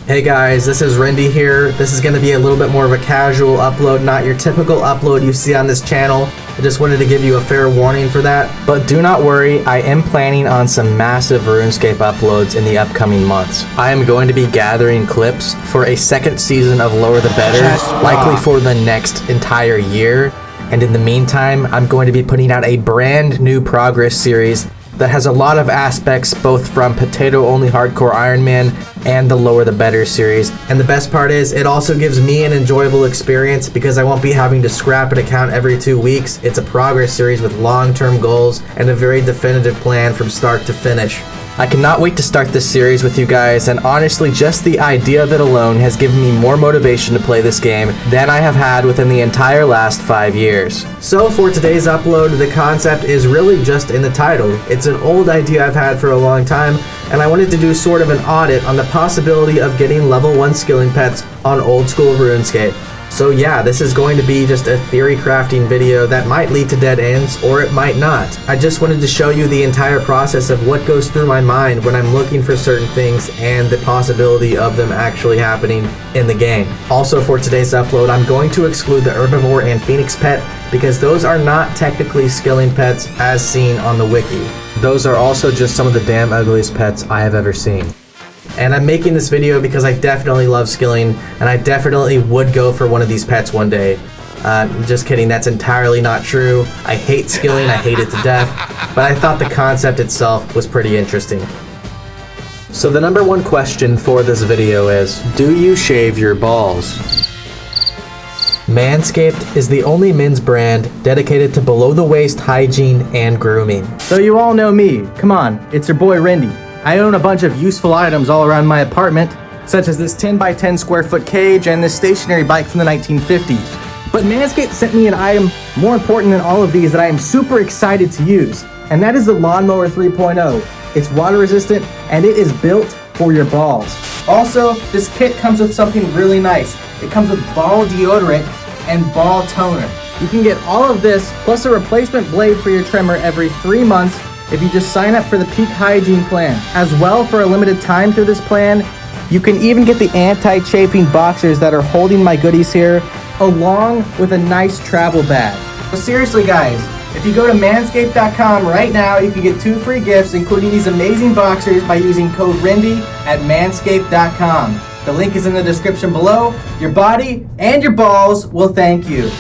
Hey guys, this is Rendi here. This is going to be a little bit more of a casual upload, not your typical upload you see on this channel. I just wanted to give you a fair warning for that. But do not worry, I am planning on some massive RuneScape uploads in the upcoming months. I am going to be gathering clips for a second season of Lower the Better, likely for the next entire year. And in the meantime, I'm going to be putting out a brand new progress series that has a lot of aspects both from Potato Only Hardcore Iron Man and the Lower the Better series. And the best part is, it also gives me an enjoyable experience because I won't be having to scrap an account every 2 weeks. It's a progress series with long-term goals and a very definitive plan from start to finish. I cannot wait to start this series with you guys, and honestly, just the idea of it alone has given me more motivation to play this game than I have had within the entire last 5 years. So for today's upload, the concept is really just in the title. It's an old idea I've had for a long time, and I wanted to do sort of an audit on the possibility of getting level 1 skilling pets on Old School Runescape. So yeah, this is going to be just a theory crafting video that might lead to dead ends, or it might not. I just wanted to show you the entire process of what goes through my mind when I'm looking for certain things and the possibility of them actually happening in the game. Also for today's upload, I'm going to exclude the herbivore and phoenix pet because those are not technically skilling pets as seen on the wiki. Those are also just some of the damn ugliest pets I have ever seen. And I'm making this video because I definitely love skilling, and I definitely would go for one of these pets one day. Just kidding, that's entirely not true. I hate skilling, I hate it to death, but I thought the concept itself was pretty interesting. So the number one question for this video is, do you shave your balls? Manscaped is the only men's brand dedicated to below-the-waist hygiene and grooming. So you all know me. Come on, it's your boy Rendi. I own a bunch of useful items all around my apartment, such as this 10 by 10 square foot cage and this stationary bike from the 1950s. But Manscaped sent me an item more important than all of these that I am super excited to use, and that is the Lawnmower 3.0. It's water resistant and it is built for your balls. Also, this kit comes with something really nice. It comes with ball deodorant and ball toner. You can get all of this plus a replacement blade for your trimmer every 3 months if you just sign up for the Peak Hygiene plan. As well, for a limited time through this plan, you can even get the anti-chafing boxers that are holding my goodies here, along with a nice travel bag. So seriously guys, if you go to manscaped.com right now, you can get 2 free gifts, including these amazing boxers, by using code RENDI at manscaped.com. The link is in the description below. Your body and your balls will thank you.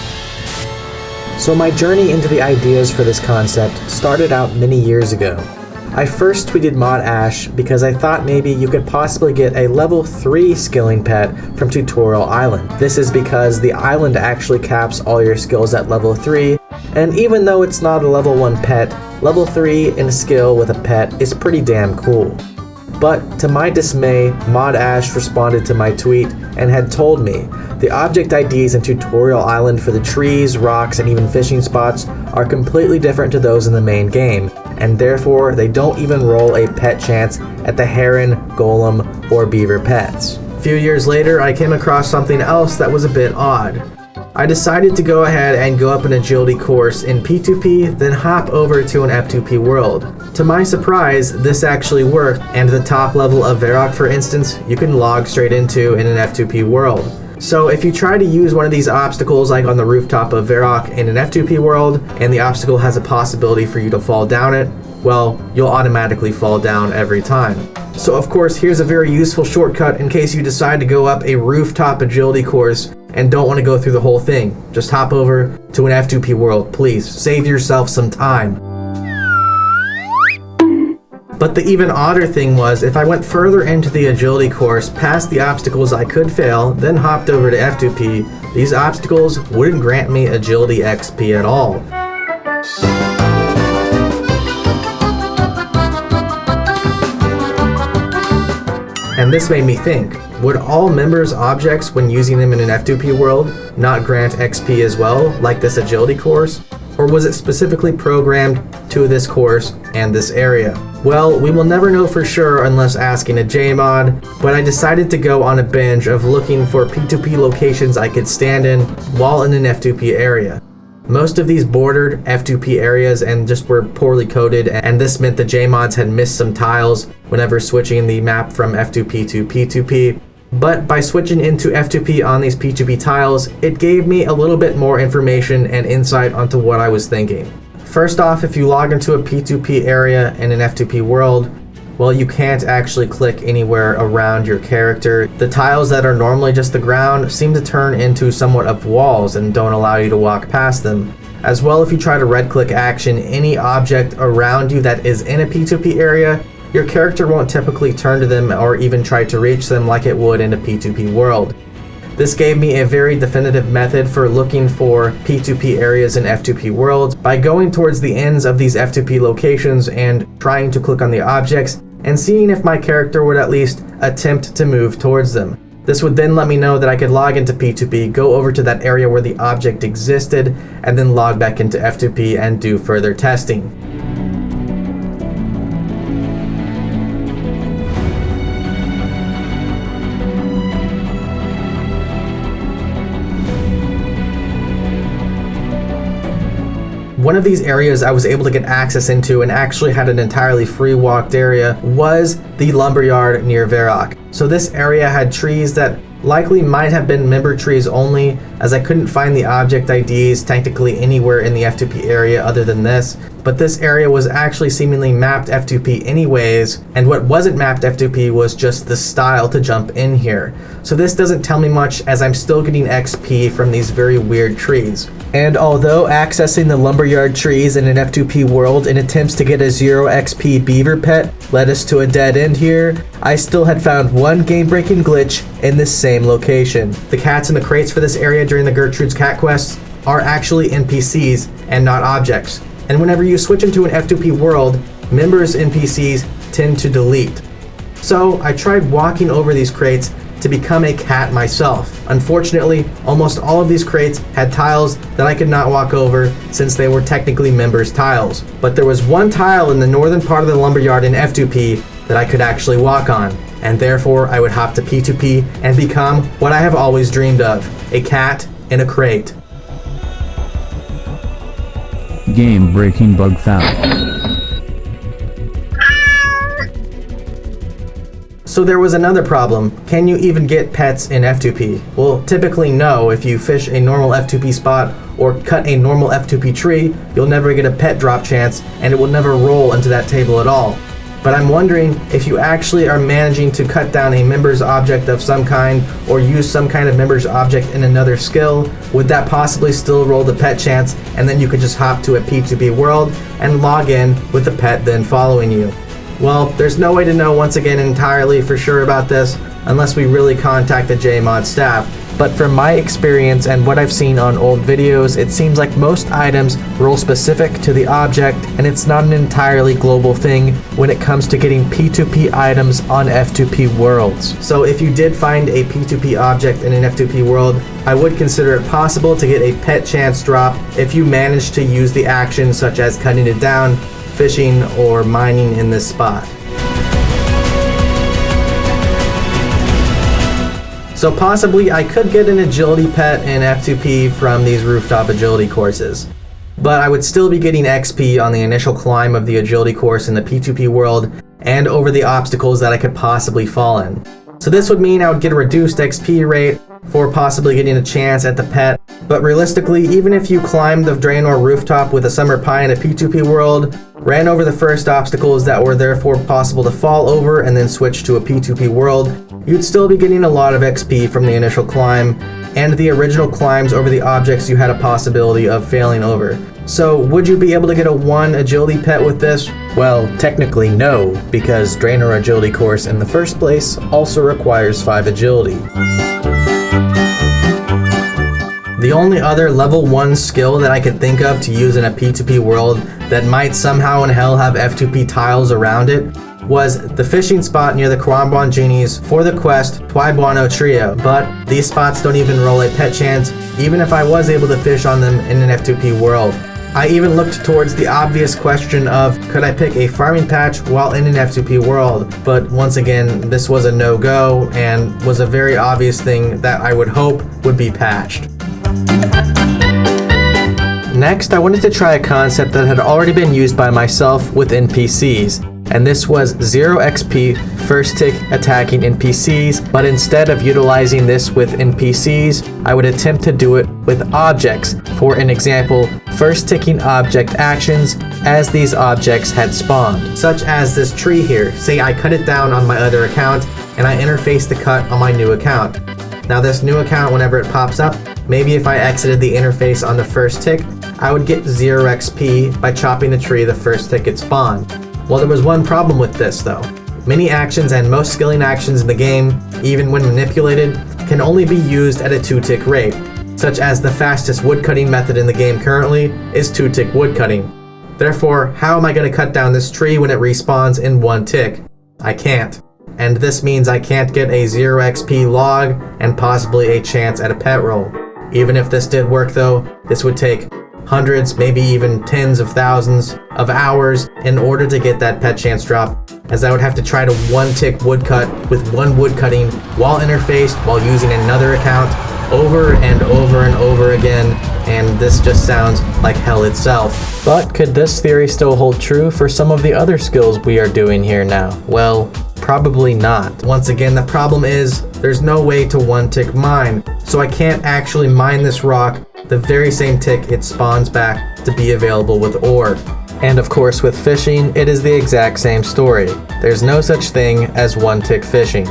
So my journey into the ideas for this concept started out many years ago. I first tweeted Mod Ash because I thought maybe you could possibly get a level 3 skilling pet from Tutorial Island. This is because the island actually caps all your skills at level 3, and even though it's not a level 1 pet, level 3 in a skill with a pet is pretty damn cool. But to my dismay, Mod Ash responded to my tweet and had told me the object IDs in Tutorial Island for the trees, rocks, and even fishing spots are completely different to those in the main game, and therefore they don't even roll a pet chance at the Heron, Golem, or Beaver pets. A few years later, I came across something else that was a bit odd. I decided to go ahead and go up an agility course in P2P, then hop over to an F2P world. To my surprise, this actually worked, and the top level of Varrock, for instance, you can log straight into in an F2P world. So if you try to use one of these obstacles like on the rooftop of Varrock in an F2P world, and the obstacle has a possibility for you to fall down it, well, you'll automatically fall down every time. So of course, here's a very useful shortcut in case you decide to go up a rooftop agility course and don't want to go through the whole thing. Just hop over to an F2P world, please. Save yourself some time. But the even odder thing was, if I went further into the agility course, past the obstacles I could fail, then hopped over to F2P, these obstacles wouldn't grant me agility XP at all. And this made me think, would all members' objects when using them in an F2P world not grant XP as well, like this agility course? Or was it specifically programmed to this course and this area? Well, we will never know for sure unless asking a JMod, but I decided to go on a binge of looking for P2P locations I could stand in while in an F2P area. Most of these bordered F2P areas and just were poorly coded, and this meant the JMods had missed some tiles whenever switching the map from F2P to P2P. But by switching into F2P on these P2P tiles, it gave me a little bit more information and insight onto what I was thinking. First off, if you log into a P2P area in an F2P world, well, you can't actually click anywhere around your character. The tiles that are normally just the ground seem to turn into somewhat of walls and don't allow you to walk past them. As well, if you try to red-click action any object around you that is in a P2P area, your character won't typically turn to them or even try to reach them like it would in a P2P world. This gave me a very definitive method for looking for P2P areas in F2P worlds by going towards the ends of these F2P locations and trying to click on the objects and seeing if my character would at least attempt to move towards them. This would then let me know that I could log into P2P, go over to that area where the object existed, and then log back into F2P and do further testing. One of these areas I was able to get access into and actually had an entirely free walked area was the lumberyard near Varrock. So this area had trees that likely might have been member trees only, as I couldn't find the object IDs technically anywhere in the F2P area other than this. But this area was actually seemingly mapped F2P anyways, and what wasn't mapped F2P was just the style to jump in here. So this doesn't tell me much, as I'm still getting XP from these very weird trees. And although accessing the lumberyard trees in an F2P world in attempts to get a 0 XP beaver pet led us to a dead end here, I still had found one game-breaking glitch in this same location. The cats in the crates for this area during the Gertrude's cat quests are actually NPCs and not objects. And whenever you switch into an F2P world, members NPCs tend to delete. So I tried walking over these crates to become a cat myself. Unfortunately, almost all of these crates had tiles that I could not walk over since they were technically members tiles. But there was one tile in the northern part of the lumberyard in F2P that I could actually walk on, and therefore I would hop to P2P and become what I have always dreamed of, a cat in a crate. Game-breaking bug found. So there was another problem. Can you even get pets in F2P? Well, typically no. If you fish a normal F2P spot or cut a normal F2P tree, you'll never get a pet drop chance and it will never roll into that table at all. But I'm wondering if you actually are managing to cut down a member's object of some kind or use some kind of member's object in another skill, would that possibly still roll the pet chance, and then you could just hop to a P2P world and log in with the pet then following you? Well, there's no way to know once again entirely for sure about this unless we really contact the JMod staff. But from my experience and what I've seen on old videos, it seems like most items roll specific to the object, and it's not an entirely global thing when it comes to getting P2P items on F2P worlds. So if you did find a P2P object in an F2P world, I would consider it possible to get a pet chance drop if you manage to use the action such as cutting it down, fishing, or mining in this spot. So possibly I could get an agility pet in F2P from these rooftop agility courses. But I would still be getting XP on the initial climb of the agility course in the P2P world and over the obstacles that I could possibly fall in. So this would mean I would get a reduced XP rate for possibly getting a chance at the pet. But realistically, even if you climbed the Draenor rooftop with a summer pie in a P2P world, ran over the first obstacles that were therefore possible to fall over, and then switch to a P2P world, you'd still be getting a lot of XP from the initial climb and the original climbs over the objects you had a possibility of failing over. So would you be able to get a 1 agility pet with this? Well, technically no, because Draenor agility course in the first place also requires 5 agility. The only other level 1 skill that I could think of to use in a P2P world that might somehow in hell have F2P tiles around it was the fishing spot near the Kwambon Genies for the quest Twibuano Trio, but these spots don't even roll a pet chance even if I was able to fish on them in an F2P world. I even looked towards the obvious question of could I pick a farming patch while in an F2P world, but once again this was a no-go and was a very obvious thing that I would hope would be patched. Next, I wanted to try a concept that had already been used by myself with NPCs, and this was 0 XP first tick attacking NPCs, but instead of utilizing this with NPCs, I would attempt to do it with objects. For an example, first ticking object actions as these objects had spawned, such as this tree here. Say I cut it down on my other account and I interface the cut on my new account. Now this new account, whenever it pops up, maybe if I exited the interface on the first tick, I would get 0 XP by chopping the tree the first tick it spawned. Well, there was one problem with this though. Many actions and most skilling actions in the game, even when manipulated, can only be used at a 2-tick rate, such as the fastest woodcutting method in the game currently is 2-tick woodcutting. Therefore, how am I going to cut down this tree when it respawns in 1 tick? I can't. And this means I can't get a 0 XP log and possibly a chance at a pet roll. Even if this did work though, this would take hundreds, maybe even tens of thousands of hours in order to get that pet chance drop, as I would have to try to 1-tick woodcut with 1 woodcutting while interfaced while using another account over and over and over again, and this just sounds like hell itself. But could this theory still hold true for some of the other skills we are doing here now? Well, probably not. Once again, the problem is there's no way to 1-tick mine, so I can't actually mine this rock the very same tick it spawns back to be available with ore. And of course with fishing, it is the exact same story. There's no such thing as 1-tick fishing.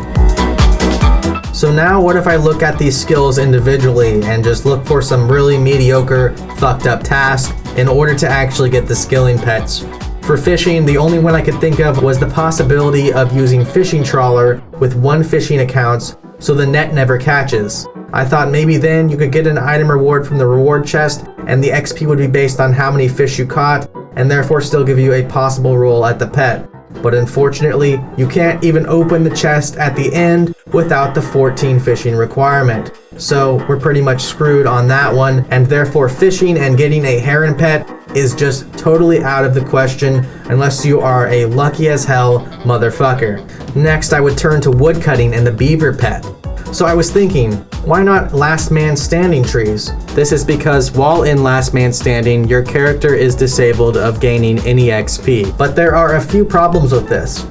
So now what if I look at these skills individually and just look for some really mediocre, fucked up tasks in order to actually get the skilling pets? For fishing, the only one I could think of was the possibility of using fishing trawler with 1 fishing accounts so the net never catches. I thought maybe then you could get an item reward from the reward chest and the XP would be based on how many fish you caught and therefore still give you a possible roll at the pet. But unfortunately, you can't even open the chest at the end without the 14 fishing requirement. So we're pretty much screwed on that one, and therefore fishing and getting a heron pet is just totally out of the question unless you are a lucky as hell motherfucker. Next, I would turn to woodcutting and the beaver pet. So I was thinking, why not last man standing trees? This is because while in last man standing, your character is disabled of gaining any XP. But there are a few problems with this.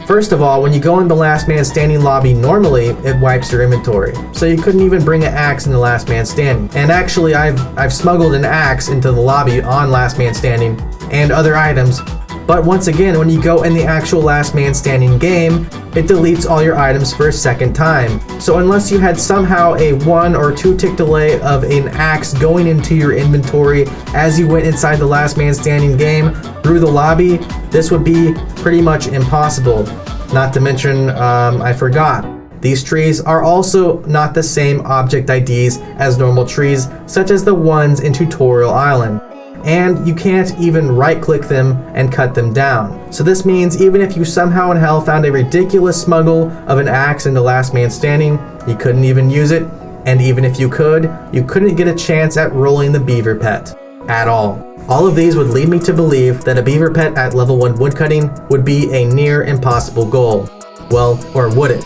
First of all, when you go in the last man standing lobby normally, it wipes your inventory. So you couldn't even bring an axe in the last man standing. And actually, I've smuggled an axe into the lobby on last man standing and other items. But once again, when you go in the actual last man standing game, it deletes all your items for a second time. So unless you had somehow a 1 or 2 tick delay of an axe going into your inventory as you went inside the last man standing game through the lobby, this would be pretty much impossible. Not to mention, I forgot. These trees are also not the same object IDs as normal trees, such as the ones in Tutorial Island. And you can't even right-click them and cut them down. So this means even if you somehow in hell found a ridiculous smuggle of an axe into last man standing, you couldn't even use it, and even if you could, you couldn't get a chance at rolling the beaver pet at all. All of these would lead me to believe that a beaver pet at level 1 woodcutting would be a near impossible goal. Well, or would it?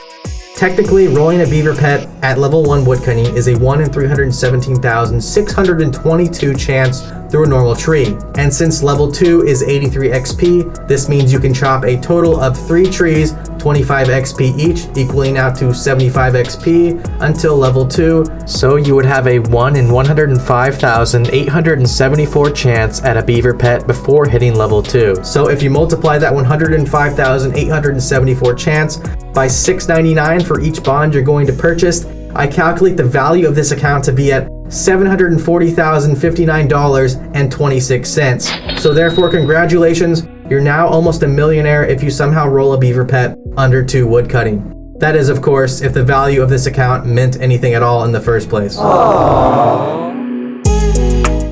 Technically, rolling a beaver pet at level 1 woodcutting is a 1 in 317,622 chance through a normal tree. And since level 2 is 83 XP, this means you can chop a total of 3 trees, 25 XP each, equaling out to 75 XP until level 2. So you would have a 1 in 105,874 chance at a beaver pet before hitting level 2. So if you multiply that 105,874 chance by $6.99 for each bond you're going to purchase, I calculate the value of this account to be at $740,059.26. So therefore, congratulations, you're now almost a millionaire if you somehow roll a beaver pet under 2 woodcutting. That is, of course, if the value of this account meant anything at all in the first place. Aww.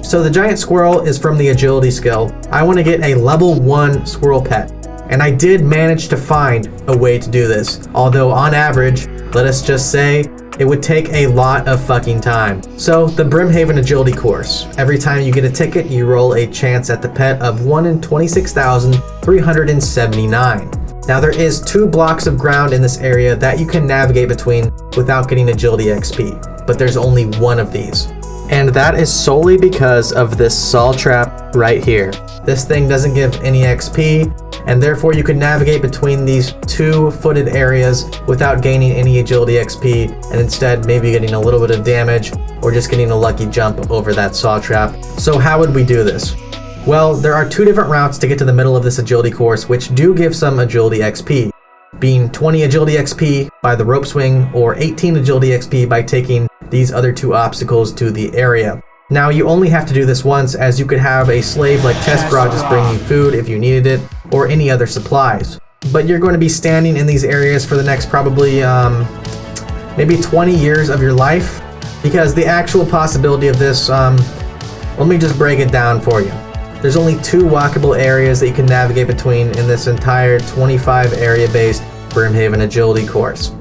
So the giant squirrel is from the agility skill. I want to get a level 1 squirrel pet. And I did manage to find a way to do this. Although on average, let us just say, it would take a lot of fucking time. So the Brimhaven agility course. Every time you get a ticket, you roll a chance at the pet of 1 in 26,379. Now there is 2 blocks of ground in this area that you can navigate between without getting agility XP. But there's only 1 of these. And that is solely because of this saw trap right here. This thing doesn't give any XP, and therefore you can navigate between these two-footed areas without gaining any agility XP, and instead maybe getting a little bit of damage or just getting a lucky jump over that saw trap. So how would we do this? Well, there are two different routes to get to the middle of this agility course, which do give some agility XP, being 20 agility XP by the rope swing or 18 agility XP by taking these other two obstacles to the area. Now you only have to do this once, as you could have a slave like Chessbra just bring you food if you needed it, or any other supplies. But you're going to be standing in these areas for the next probably maybe 20 years of your life, because the actual possibility of this, let me just break it down for you. There's only two walkable areas that you can navigate between in this entire 25 area-based Brimhaven agility course.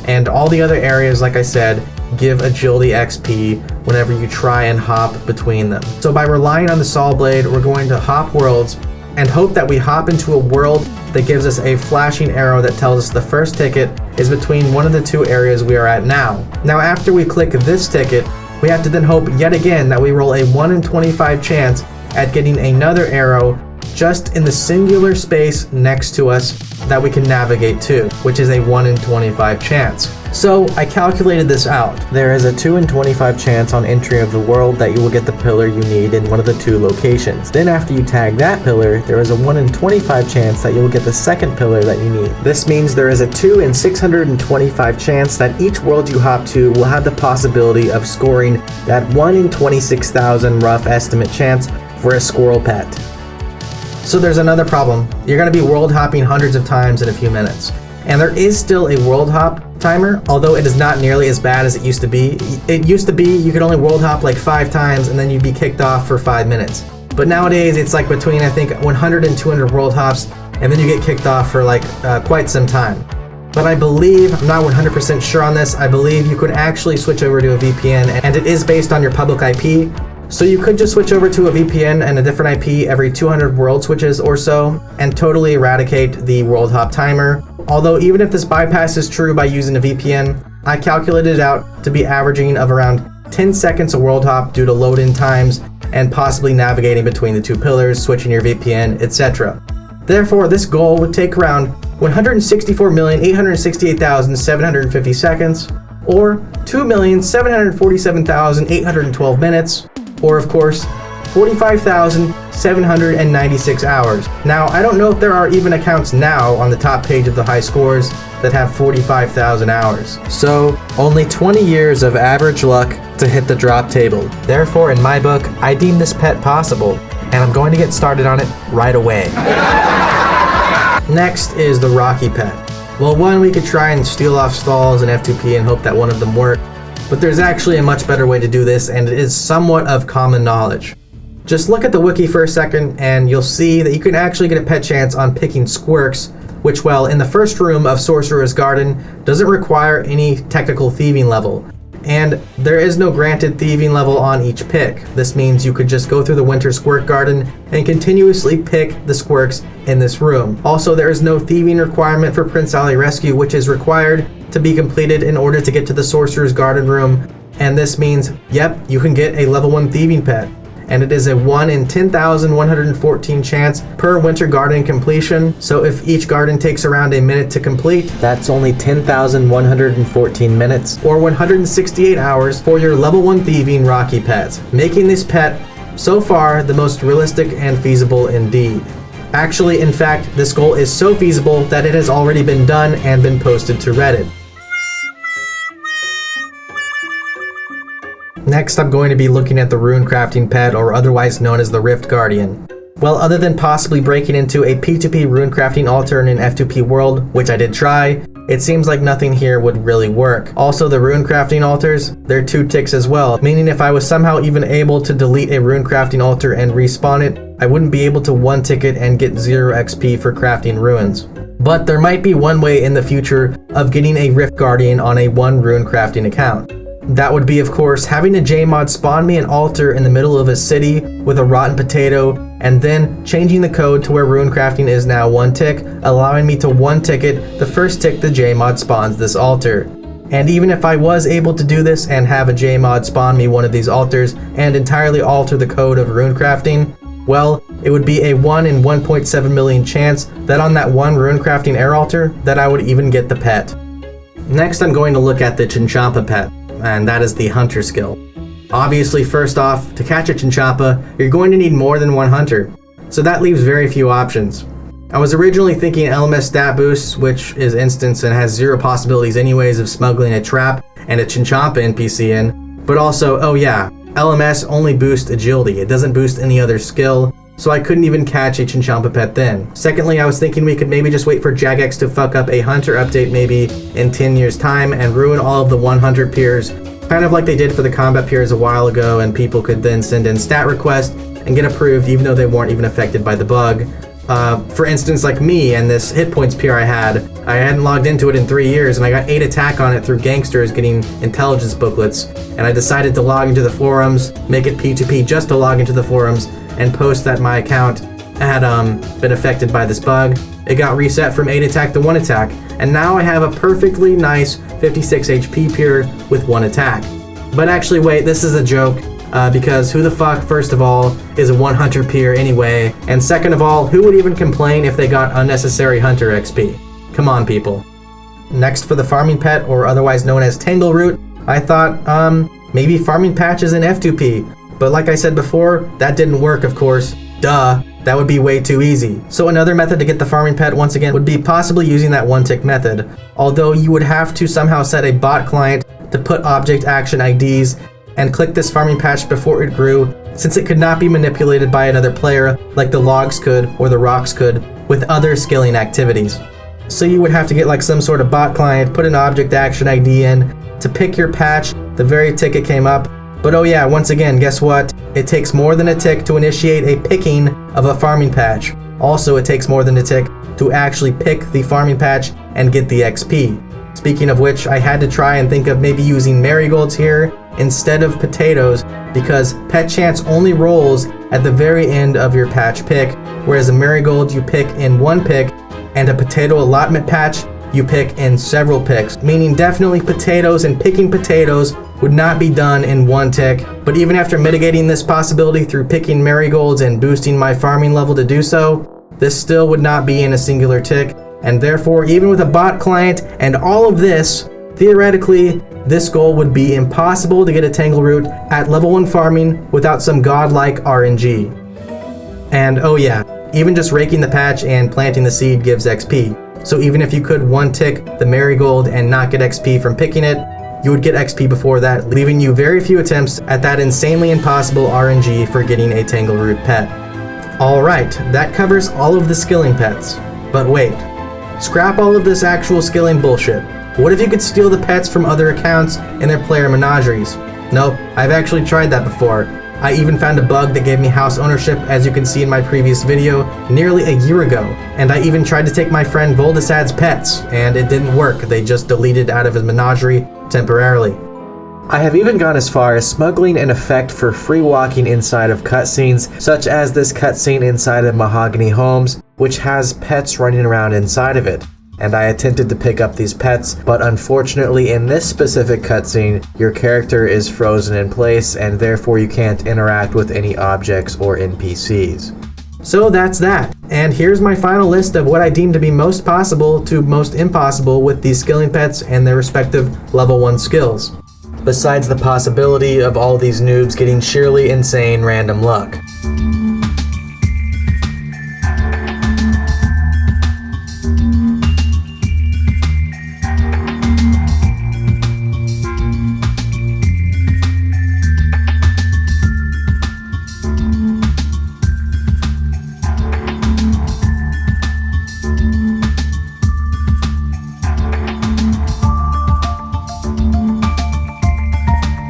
And all the other areas, like I said, give agility XP whenever you try and hop between them. So by relying on the saw blade, we're going to hop worlds and hope that we hop into a world that gives us a flashing arrow that tells us the first ticket is between one of the two areas we are at now. Now after we click this ticket, we have to then hope yet again that we roll a 1 in 25 chance at getting another arrow just in the singular space next to us that we can navigate to, which is a 1 in 25 chance. So I calculated this out. There is a 2 in 25 chance on entry of the world that you will get the pillar you need in one of the two locations. Then after you tag that pillar, there is a 1 in 25 chance that you will get the second pillar that you need. This means there is a 2 in 625 chance that each world you hop to will have the possibility of scoring that 1 in 26,000 rough estimate chance for a squirrel pet. So there's another problem. You're going to be world hopping hundreds of times in a few minutes. And there is still a world hop timer, although it is not nearly as bad as it used to be. It used to be you could only world hop like 5 times and then you'd be kicked off for 5 minutes. But nowadays it's like between I think 100 and 200 world hops, and then you get kicked off for like quite some time. But I believe, I'm not 100% sure on this, I believe you could actually switch over to a VPN, and it is based on your public IP. So you could just switch over to a VPN and a different IP every 200 world switches or so, and totally eradicate the world hop timer. Although even if this bypass is true by using a VPN, I calculated it out to be averaging of around 10 seconds a world hop due to load-in times and possibly navigating between the two pillars, switching your VPN, etc. Therefore, this goal would take around 164,868,750 seconds, or 2,747,812 minutes, or of course, 45,796 hours. Now, I don't know if there are even accounts now on the top page of the high scores that have 45,000 hours. So, only 20 years of average luck to hit the drop table. Therefore, in my book, I deem this pet possible, and I'm going to get started on it right away. Next is the Rocky pet. Well, one, we could try and steal off stalls in F2P and hope that one of them work. But there's actually a much better way to do this, and it is somewhat of common knowledge. Just look at the wiki for a second, and you'll see that you can actually get a pet chance on picking squirks, which, well, in the first room of Sorcerer's Garden, doesn't require any technical thieving level. And there is no granted thieving level on each pick. This means you could just go through the Winter Squirt Garden and continuously pick the squirks in this room. Also, there is no thieving requirement for Prince Ali Rescue, which is required to be completed in order to get to the Sorcerer's Garden room. And this means, yep, you can get a level 1 thieving pet. And it is a 1 in 10,114 chance per winter garden completion. So if each garden takes around a minute to complete, that's only 10,114 minutes, or 168 hours for your level 1 thieving Rocky pet, making this pet so far the most realistic and feasible indeed. Actually, in fact, this goal is so feasible that it has already been done and been posted to Reddit. Next, I'm going to be looking at the rune crafting pet, or otherwise known as the Rift Guardian. Well, other than possibly breaking into a P2P rune crafting altar in an F2P world, which I did try, it seems like nothing here would really work. Also, the rune crafting altars, they're 2 ticks as well, meaning if I was somehow even able to delete a rune crafting altar and respawn it, I wouldn't be able to 1-tick it and get 0 XP for crafting ruins. But there might be one way in the future of getting a Rift Guardian on a 1 rune crafting account. That would be, of course, having a Jmod spawn me an altar in the middle of a city with a rotten potato, and then changing the code to where rune crafting is now 1-tick, allowing me to 1-tick it the first tick the Jmod spawns this altar. And even if I was able to do this and have a Jmod spawn me one of these altars and entirely alter the code of rune crafting, Well, it would be a 1 in 1.7 million chance that on that one runecrafting air altar that I would even get the pet. Next, I'm going to look at the Chinchompa pet, and that is the hunter skill. Obviously, first off, to catch a Chinchompa, you're going to need more than one hunter, so that leaves very few options. I was originally thinking LMS stat boosts, which is instance and has zero possibilities anyways of smuggling a trap and a Chinchompa NPC in, but also, oh yeah, LMS only boosts agility, it doesn't boost any other skill, so I couldn't even catch a Chinchompa pet then. Secondly, I was thinking we could maybe just wait for Jagex to fuck up a hunter update maybe in 10 years time and ruin all of the 100 peers, kind of like they did for the combat peers a while ago, and people could then send in stat requests and get approved even though they weren't even affected by the bug. For instance, like me and this hit points peer I hadn't logged into it in 3 years and I got 8 attack on it through gangsters getting intelligence booklets, and I decided to log into the forums, make it P2P just to log into the forums, and post that my account had been affected by this bug. It got reset from 8 attack to 1 attack, and now I have a perfectly nice 56 HP peer with 1 attack. But actually wait, this is a joke. Because who the fuck, first of all, is a 1 hunter peer anyway, and second of all, who would even complain if they got unnecessary hunter XP? Come on, people. Next, for the farming pet, or otherwise known as Tangleroot, I thought, maybe farming patches in F2P, but like I said before, that didn't work, of course. Duh, that would be way too easy. So another method to get the farming pet once again would be possibly using that one-tick method, although you would have to somehow set a bot client to put object action IDs and click this farming patch before it grew, since it could not be manipulated by another player like the logs could or the rocks could with other skilling activities. So you would have to get like some sort of bot client, put an object action ID in to pick your patch the very tick it came up. But oh yeah, once again, guess what? It takes more than a tick to initiate a picking of a farming patch. Also, it takes more than a tick to actually pick the farming patch and get the XP. Speaking of which, I had to try and think of maybe using marigolds here instead of potatoes, because pet chance only rolls at the very end of your patch pick, whereas a marigold you pick in one pick and a potato allotment patch you pick in several picks, meaning definitely potatoes and picking potatoes would not be done in one tick. But even after mitigating this possibility through picking marigolds and boosting my farming level to do so, this still would not be in a singular tick, and therefore even with a bot client and all of this, theoretically this goal would be impossible to get a Tangleroot at level 1 farming without some godlike RNG. And oh yeah, even just raking the patch and planting the seed gives XP. So even if you could one tick the marigold and not get XP from picking it, you would get XP before that, leaving you very few attempts at that insanely impossible RNG for getting a Tangleroot pet. Alright, that covers all of the skilling pets. But wait, scrap all of this actual skilling bullshit. What if you could steal the pets from other accounts in their player menageries? Nope, I've actually tried that before. I even found a bug that gave me house ownership, as you can see in my previous video, nearly a year ago. And I even tried to take my friend Voldasad's pets, and it didn't work. They just deleted out of his menagerie temporarily. I have even gone as far as smuggling an effect for free walking inside of cutscenes, such as this cutscene inside of Mahogany Homes, which has pets running around inside of it. And I attempted to pick up these pets, but unfortunately in this specific cutscene, your character is frozen in place and therefore you can't interact with any objects or NPCs. So that's that, and here's my final list of what I deem to be most possible to most impossible with these skilling pets and their respective level 1 skills, besides the possibility of all these noobs getting sheerly insane random luck.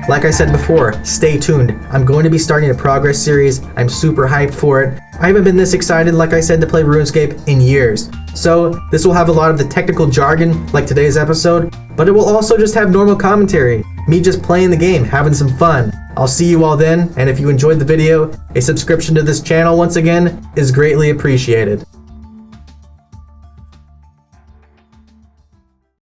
Like I said before, stay tuned. I'm going to be starting a progress series. I'm super hyped for it. I haven't been this excited, like I said, to play RuneScape in years. So this will have a lot of the technical jargon, like today's episode, but it will also just have normal commentary. Me just playing the game, having some fun. I'll see you all then, and if you enjoyed the video, a subscription to this channel once again is greatly appreciated.